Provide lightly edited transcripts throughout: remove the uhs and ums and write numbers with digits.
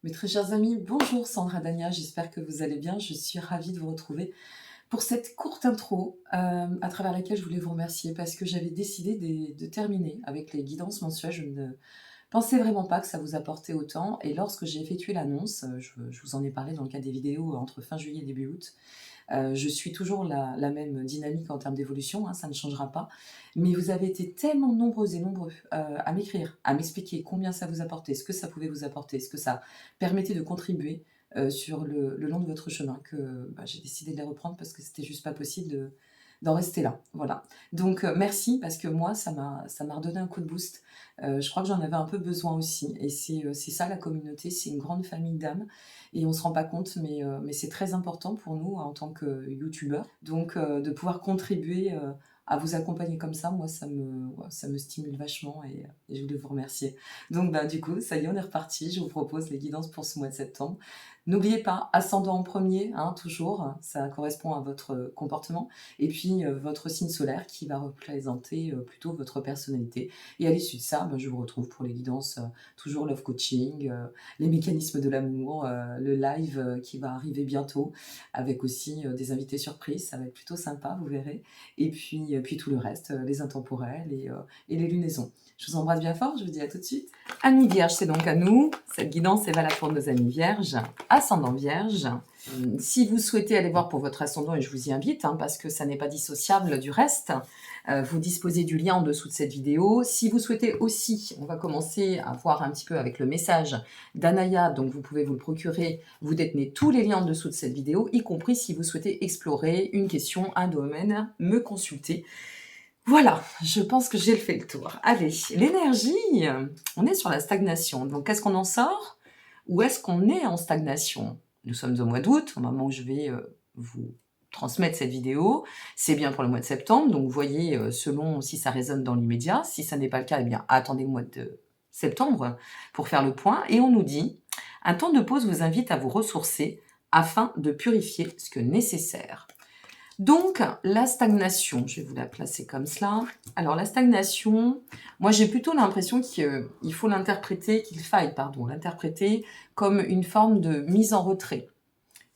Mes très chers amis, bonjour Sandra Dania, j'espère que vous allez bien. Je suis ravie de vous retrouver pour cette courte intro à travers laquelle je voulais vous remercier parce que j'avais décidé de terminer avec les guidances mensuelles. Je ne pensais vraiment pas que ça vous apportait autant et lorsque j'ai effectué l'annonce, je vous en ai parlé dans le cadre des vidéos entre fin juillet et début août, je suis toujours la même dynamique en termes d'évolution, hein, ça ne changera pas. Mais vous avez été tellement nombreux et nombreux à m'écrire, à m'expliquer combien ça vous apportait, ce que ça pouvait vous apporter, ce que ça permettait de contribuer sur le long de votre chemin, que j'ai décidé de les reprendre parce que c'était juste pas possible d'en rester là. Voilà. Donc merci parce que moi, ça m'a redonné un coup de boost. Je crois que j'en avais un peu besoin aussi. Et c'est ça la communauté, c'est une grande famille d'âmes. Et on ne se rend pas compte, mais c'est très important pour nous en tant que youtubeurs. Donc de pouvoir contribuer à vous accompagner comme ça, moi ça me stimule vachement et je voulais vous remercier. Donc du coup, ça y est, on est reparti. Je vous propose les guidances pour ce mois de septembre. N'oubliez pas, ascendant en premier, hein, toujours, ça correspond à votre comportement, et puis votre signe solaire qui va représenter plutôt votre personnalité. Et à l'issue de ça, je vous retrouve pour les guidances, toujours love coaching, les mécanismes de l'amour, le live qui va arriver bientôt, avec aussi des invités surprises, ça va être plutôt sympa, vous verrez. Et puis tout le reste, les intemporels et les lunaisons. Je vous embrasse bien fort, je vous dis à tout de suite. Amis vierges, c'est donc à nous. Cette guidance est valable pour nos amis vierges, ascendant vierge. Si vous souhaitez aller voir pour votre ascendant, et je vous y invite, parce que ça n'est pas dissociable du reste, vous disposez du lien en dessous de cette vidéo. Si vous souhaitez aussi, on va commencer à voir un petit peu avec le message d'Anaya, donc vous pouvez vous le procurer, vous détenez tous les liens en dessous de cette vidéo, y compris si vous souhaitez explorer une question, un domaine, me consulter. Voilà, je pense que j'ai fait le tour. Allez, l'énergie, on est sur la stagnation. Donc, est-ce qu'on en sort ou est-ce qu'on est en stagnation? Nous sommes au mois d'août, au moment où je vais vous transmettre cette vidéo. C'est bien pour le mois de septembre, donc vous voyez selon si ça résonne dans l'immédiat. Si ça n'est pas le cas, eh bien attendez le mois de septembre pour faire le point. Et on nous dit, un temps de pause vous invite à vous ressourcer afin de purifier ce que nécessaire. Donc, la stagnation, je vais vous la placer comme cela. Alors, la stagnation, moi j'ai plutôt l'impression qu'il faut l'interpréter, l'interpréter comme une forme de mise en retrait.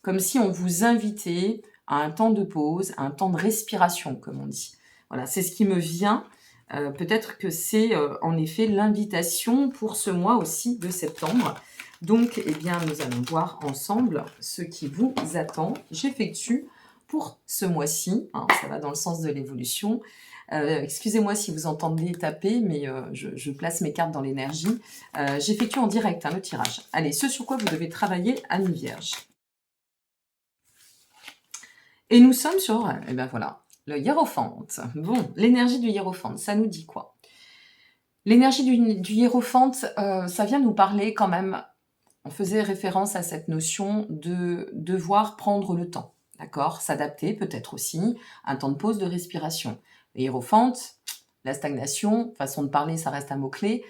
Comme si on vous invitait à un temps de pause, à un temps de respiration, comme on dit. Voilà, c'est ce qui me vient. Peut-être que c'est en effet l'invitation pour ce mois aussi de septembre. Donc, eh bien, nous allons voir ensemble ce qui vous attend. J'effectue pour ce mois-ci, ça va dans le sens de l'évolution. Excusez-moi si vous entendez taper, mais je place mes cartes dans l'énergie. J'effectue en direct le tirage. Allez, ce sur quoi vous devez travailler, Amis Vierge. Et nous sommes sur, eh ben voilà, le hiérophante. Bon, l'énergie du hiérophante, ça nous dit quoi? L'énergie du hiérophante, ça vient nous parler quand même, on faisait référence à cette notion de devoir prendre le temps, d'accord? S'adapter peut-être aussi, un temps de pause, de respiration. Le hiérophante, la stagnation, façon de parler, ça reste un mot-clé.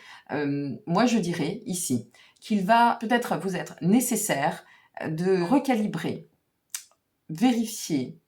Moi, je dirais ici qu'il va peut-être vous être nécessaire de recalibrer, vérifier,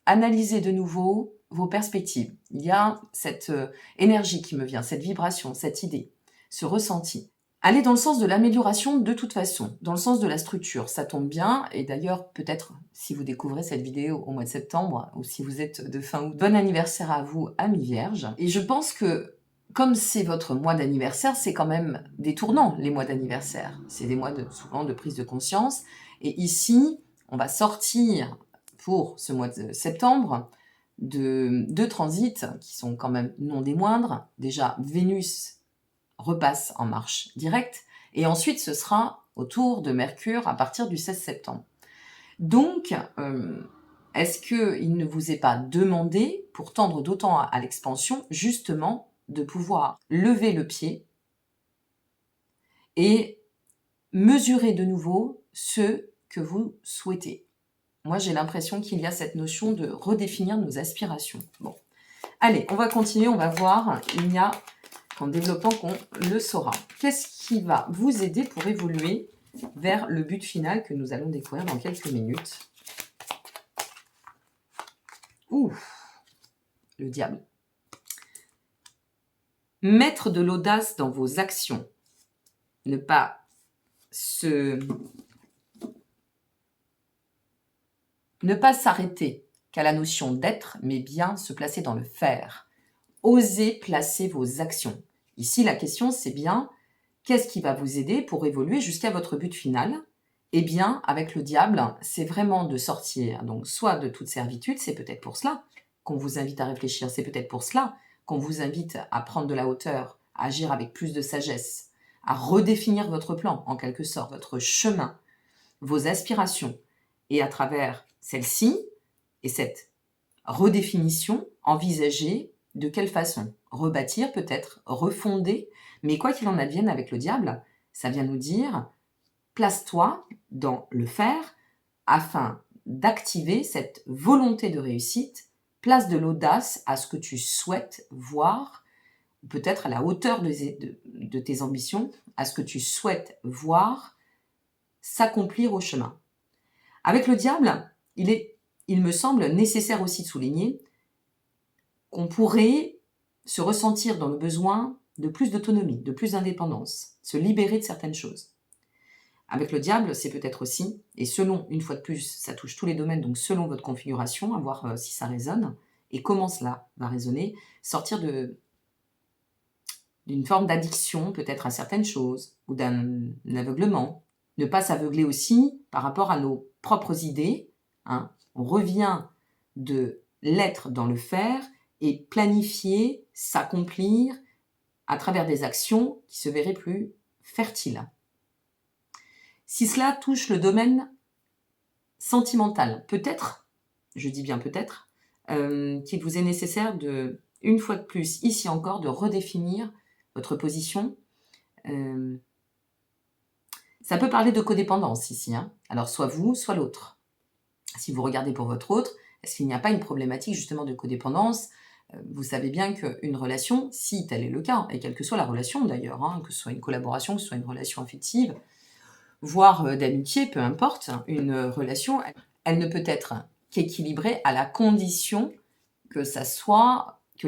analyser de nouveau vos perspectives. Il y a cette énergie qui me vient, cette vibration, cette idée, ce ressenti. Aller dans le sens de l'amélioration de toute façon, dans le sens de la structure, ça tombe bien. Et d'ailleurs, peut-être si vous découvrez cette vidéo au mois de septembre, ou si vous êtes de fin août, bon anniversaire à vous, amis vierges. Et je pense que comme c'est votre mois d'anniversaire, c'est quand même des tournants, les mois d'anniversaire. C'est des mois souvent de prise de conscience. Et ici, on va sortir pour ce mois de septembre de transits qui sont quand même non des moindres. Déjà, Vénus repasse en marche directe, et ensuite ce sera au tour de Mercure à partir du 16 septembre. Donc, est-ce qu'il ne vous est pas demandé, pour tendre d'autant à l'expansion, justement de pouvoir lever le pied et mesurer de nouveau ce que vous souhaitez? Moi, j'ai l'impression qu'il y a cette notion de redéfinir nos aspirations. Bon, allez, on va continuer, on va voir. Il n'y a qu'en développant qu'on le saura. Qu'est-ce qui va vous aider pour évoluer vers le but final que nous allons découvrir dans quelques minutes? Ouh, le diable. Mettre de l'audace dans vos actions. Ne pas ne pas s'arrêter qu'à la notion d'être, mais bien se placer dans le faire. Osez placer vos actions. Ici, la question, c'est bien, qu'est-ce qui va vous aider pour évoluer jusqu'à votre but final? Eh bien, avec le diable, c'est vraiment de sortir, donc soit de toute servitude, c'est peut-être pour cela qu'on vous invite à réfléchir, c'est peut-être pour cela qu'on vous invite à prendre de la hauteur, à agir avec plus de sagesse, à redéfinir votre plan, en quelque sorte, votre chemin, vos aspirations, et à travers celle-ci et cette redéfinition, envisager de quelle façon rebâtir peut-être, refonder, mais quoi qu'il en advienne avec le diable, ça vient nous dire, place-toi dans le faire afin d'activer cette volonté de réussite, place de l'audace à ce que tu souhaites voir, peut-être à la hauteur de tes ambitions, à ce que tu souhaites voir s'accomplir au chemin. Avec le diable, il me semble nécessaire aussi de souligner qu'on pourrait se ressentir dans le besoin de plus d'autonomie, de plus d'indépendance, se libérer de certaines choses. Avec le diable, c'est peut-être aussi, et selon, une fois de plus, ça touche tous les domaines, donc selon votre configuration, à voir si ça résonne, et comment cela va résonner, sortir d'une forme d'addiction peut-être à certaines choses, ou d'un aveuglement. Ne pas s'aveugler aussi par rapport à nos propres idées. Hein. On revient de l'être dans le faire et planifier, s'accomplir à travers des actions qui se verraient plus fertiles. Si cela touche le domaine sentimental, peut-être, je dis bien peut-être, qu'il vous est nécessaire de, une fois de plus, ici encore, de redéfinir votre position. Ça peut parler de codépendance ici, hein. Alors soit vous, soit l'autre. Si vous regardez pour votre autre, est-ce qu'il n'y a pas une problématique justement de codépendance? Vous savez bien qu'une relation, si tel est le cas, et quelle que soit la relation d'ailleurs, hein, que ce soit une collaboration, que ce soit une relation affective, voire d'amitié, peu importe, une relation, elle ne peut être qu'équilibrée à la condition que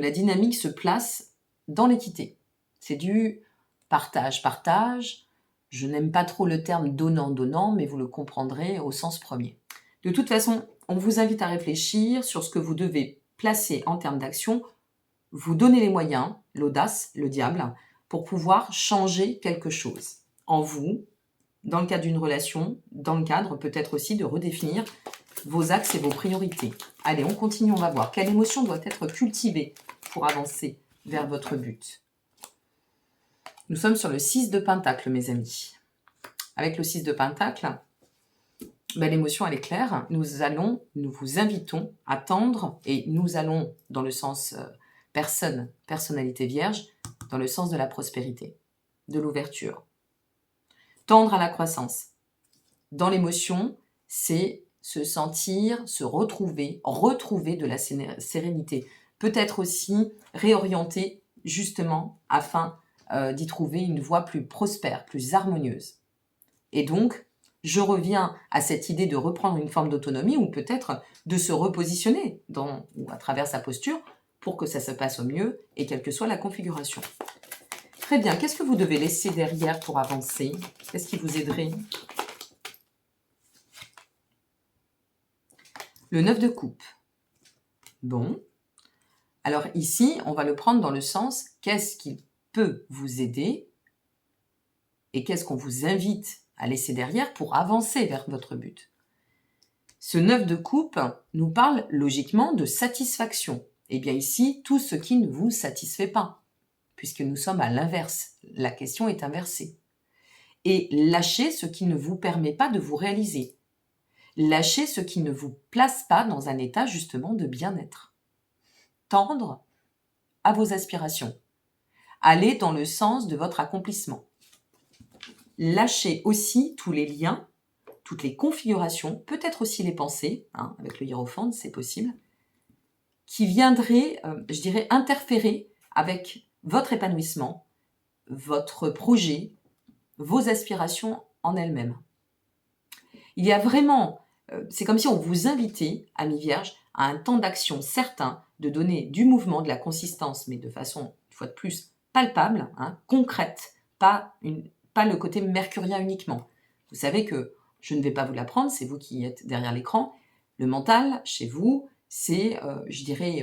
la dynamique se place dans l'équité. C'est du partage-partage. Je n'aime pas trop le terme donnant-donnant, mais vous le comprendrez au sens premier. De toute façon, on vous invite à réfléchir sur ce que vous devez placer en termes d'action, vous donner les moyens, l'audace, le diable, pour pouvoir changer quelque chose en vous, dans le cadre d'une relation, dans le cadre peut-être aussi de redéfinir vos axes et vos priorités. Allez, on continue, on va voir. Quelle émotion doit être cultivée pour avancer vers votre but? Nous sommes sur le 6 de Pentacle, mes amis. Avec le 6 de Pentacle, l'émotion, elle est claire. Nous vous invitons à tendre, et nous allons dans le sens personnalité vierge, dans le sens de la prospérité, de l'ouverture. Tendre à la croissance. Dans l'émotion, c'est se sentir, se retrouver de la sérénité. Peut-être aussi réorienter justement afin d'y trouver une voie plus prospère, plus harmonieuse. Et donc, je reviens à cette idée de reprendre une forme d'autonomie ou peut-être de se repositionner ou à travers sa posture pour que ça se passe au mieux et quelle que soit la configuration. Très bien, qu'est-ce que vous devez laisser derrière pour avancer? Qu'est-ce qui vous aiderait? Le 9 de coupe. Bon. Alors ici, on va le prendre dans le sens, qu'est-ce qui peut vous aider et qu'est-ce qu'on vous invite à laisser derrière pour avancer vers votre but. Ce 9 de coupe nous parle logiquement de satisfaction. Et bien ici, tout ce qui ne vous satisfait pas, puisque nous sommes à l'inverse. La question est inversée. Et lâchez ce qui ne vous permet pas de vous réaliser. Lâchez ce qui ne vous place pas dans un état justement de bien-être. Tendre à vos aspirations. Allez dans le sens de votre accomplissement. Lâchez aussi tous les liens, toutes les configurations, peut-être aussi les pensées, hein, avec le hiérophante, c'est possible, qui viendraient, je dirais, interférer avec votre épanouissement, votre projet, vos aspirations en elles-mêmes. Il y a vraiment, c'est comme si on vous invitait, amis vierges, à un temps d'action certain, de donner du mouvement, de la consistance, mais de façon, une fois de plus, palpable, hein, concrète, pas le côté mercurien uniquement. Vous savez que je ne vais pas vous l'apprendre, c'est vous qui êtes derrière l'écran. Le mental, chez vous, c'est, je dirais,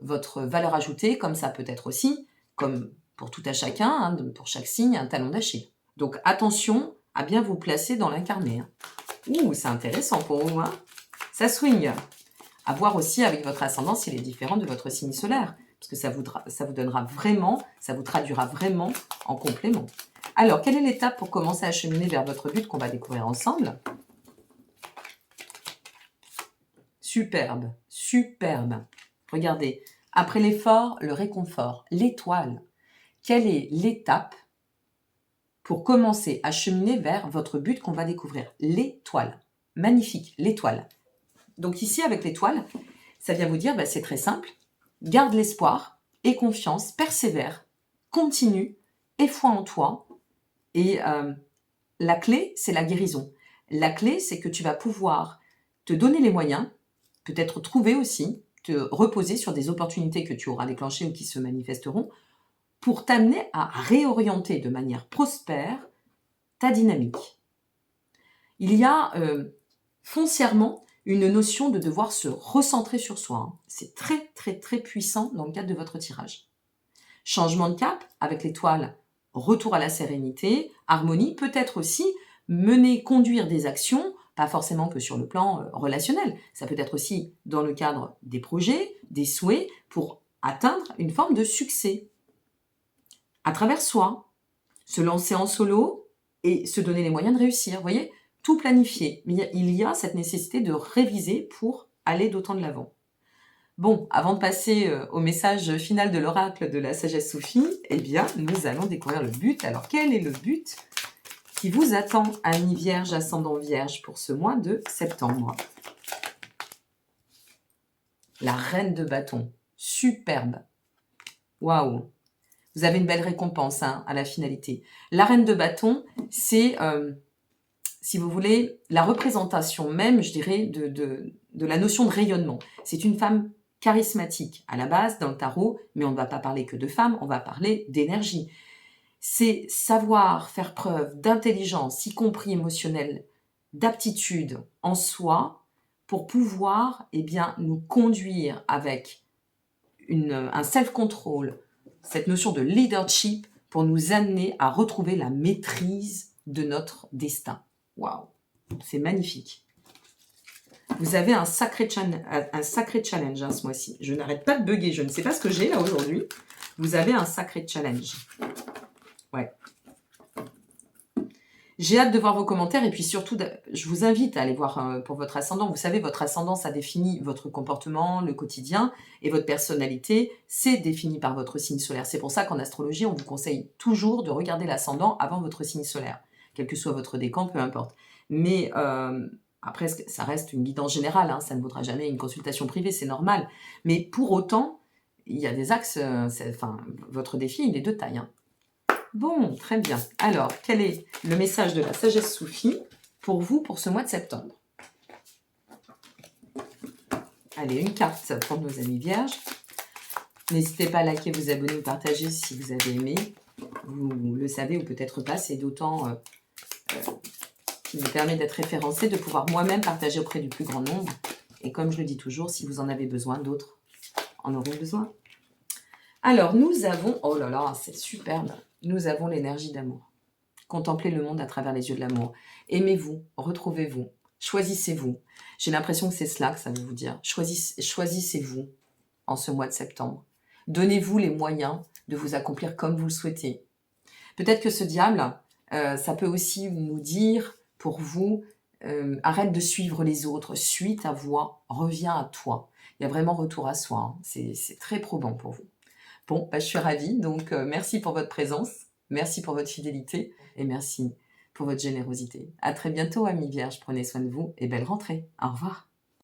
votre valeur ajoutée, comme ça peut être aussi, comme pour tout à chacun, hein, pour chaque signe, un talon d'Achille. Donc attention à bien vous placer dans l'incarné. Hein. Ouh, c'est intéressant pour vous. Hein, ça swing. À voir aussi avec votre ascendant s'il est différent de votre signe solaire. Parce que ça vous donnera vraiment, ça vous traduira vraiment en complément. Alors, quelle est l'étape pour commencer à cheminer vers votre but qu'on va découvrir ensemble? Superbe, superbe. Regardez, après l'effort, le réconfort, l'étoile. Quelle est l'étape pour commencer à cheminer vers votre but qu'on va découvrir? L'étoile. Magnifique, l'étoile. Donc ici, avec l'étoile, ça vient vous dire, c'est très simple. Garde l'espoir, aie confiance, persévère, continue, aie foi en toi. Et la clé, c'est la guérison. La clé, c'est que tu vas pouvoir te donner les moyens, peut-être trouver aussi, te reposer sur des opportunités que tu auras déclenchées ou qui se manifesteront, pour t'amener à réorienter de manière prospère ta dynamique. Il y a foncièrement une notion de devoir se recentrer sur soi. Hein. C'est très, très, très puissant dans le cadre de votre tirage. Changement de cap avec l'étoile, retour à la sérénité, harmonie, peut-être aussi conduire des actions, pas forcément que sur le plan relationnel. Ça peut être aussi dans le cadre des projets, des souhaits, pour atteindre une forme de succès. À travers soi, se lancer en solo et se donner les moyens de réussir. Vous voyez, tout planifier. Mais il y a cette nécessité de réviser pour aller d'autant de l'avant. Bon, avant de passer au message final de l'oracle de la sagesse soufie, eh bien, nous allons découvrir le but. Alors, quel est le but qui vous attend, amis vierges, ascendant vierge, pour ce mois de septembre? La reine de bâton. Superbe. Waouh. Vous avez une belle récompense à la finalité. La reine de bâton, c'est, si vous voulez, la représentation même, je dirais, de la notion de rayonnement. C'est une femme charismatique à la base dans le tarot, mais on ne va pas parler que de femmes, on va parler d'énergie. C'est savoir faire preuve d'intelligence, y compris émotionnelle, d'aptitude en soi, pour pouvoir nous conduire avec un self-control, cette notion de leadership, pour nous amener à retrouver la maîtrise de notre destin. Waouh, c'est magnifique. Vous avez un sacré challenge ce mois-ci. Je n'arrête pas de bugger. Je ne sais pas ce que j'ai là aujourd'hui. Vous avez un sacré challenge. Ouais. J'ai hâte de voir vos commentaires et puis surtout, je vous invite à aller voir pour votre ascendant. Vous savez, votre ascendant, ça définit votre comportement, le quotidien, et votre personnalité, c'est défini par votre signe solaire. C'est pour ça qu'en astrologie, on vous conseille toujours de regarder l'ascendant avant votre signe solaire, quel que soit votre décan, peu importe. Mais après, ça reste une guidance générale, hein, ça ne vaudra jamais une consultation privée, c'est normal. Mais pour autant, il y a des axes, votre défi, il est de taille. Hein. Bon, très bien. Alors, quel est le message de la sagesse soufie pour vous pour ce mois de septembre? Allez, une carte pour nos amis vierges. N'hésitez pas à liker, vous abonner ou partager si vous avez aimé. Vous le savez ou peut-être pas, c'est d'autant qui me permet d'être référencé, de pouvoir moi-même partager auprès du plus grand nombre. Et comme je le dis toujours, si vous en avez besoin, d'autres en auront besoin. Alors, nous avons... Oh là là, c'est superbe. Nous avons l'énergie d'amour. Contemplez le monde à travers les yeux de l'amour. Aimez-vous, retrouvez-vous, choisissez-vous. J'ai l'impression que c'est cela que ça veut vous dire. Choisissez-vous en ce mois de septembre. Donnez-vous les moyens de vous accomplir comme vous le souhaitez. Peut-être que ce diable, ça peut aussi nous dire, pour vous, arrête de suivre les autres, suis ta voie, reviens à toi. Il y a vraiment retour à soi. Hein. C'est très probant pour vous. Bon, je suis ravie, donc merci pour votre présence, merci pour votre fidélité et merci pour votre générosité. À très bientôt, amis vierges, prenez soin de vous et belle rentrée. Au revoir.